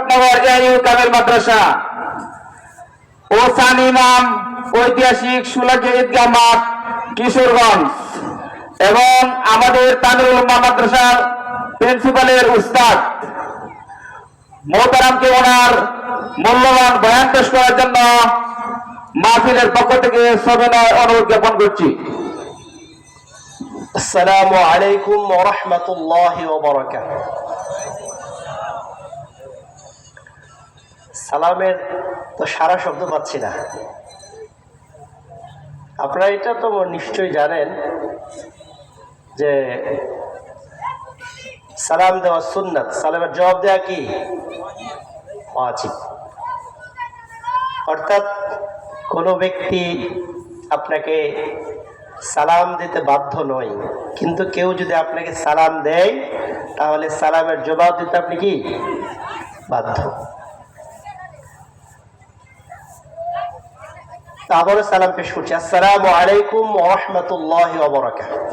Muradnagar AIU Kamil মাদ্রাসা ও সানি ইমাম ঐতিহাসিক সুলাকি ঈদগাহ মাঠ কিশোরগঞ্জ এবং আমাদের তানুল উলামা মাদ্রাসার প্রিন্সিপালের উস্তাদ মোহতারামকে ওনার মূল্যবান বয়ান পেশ করার জন্য মাহফিলের পক্ষ থেকে সবিনয় অনুরোধ জ্ঞাপন করছি। আসসালামু আলাইকুম ওয়া রাহমাতুল্লাহি ওয়া বারাকাতুহু। সালামের তো সারা শব্দ পাচ্ছি না। আপনারা এটা তো নিশ্চয়ই জানেন যে সালাম দেওয়া সুন্নাত, সালামের জবাব দেওয়া কি ওয়াজিব। অর্থাৎ কোনো ব্যক্তি আপনাকে সালাম দিতে বাধ্য নয়, কিন্তু কেউ যদি আপনাকে সালাম দেয় তাহলে সালামের জবাব দিতে আপনি কি বাধ্য। আবারও সালাম পেশ করছি। আসসালামু আলাইকুম ওয়া রাহমাতুল্লাহি ওয়া বারাকাতুহু।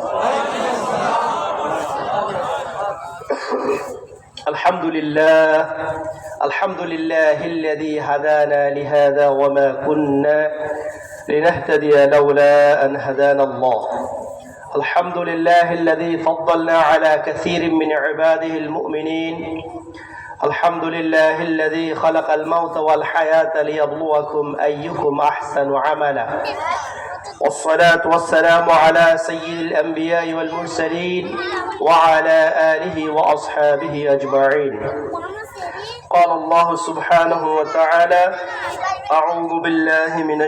আলহামদুলিল্লাহ আলহামদুলিল্লাহিল্লাযী হাদানা লিহাযা ওয়া মা কুন্না লিনাহতাদিয়া লাউলা আন হাদানাল্লাহ। আলহামদুলিল্লাহিল্লাযী ফাদ্দালনা আলা কাসীরিন মিন ইবাদিহিল মুমিনিন। الحمد لله الذي خلق الموت والحياة ليبلوكم أيكم أحسن عملا، والصلاة والسلام على سيد الأنبياء والمرسلين وعلى آله وأصحابه أجمعين. قال الله سبحانه وتعالى: أعوذ بالله من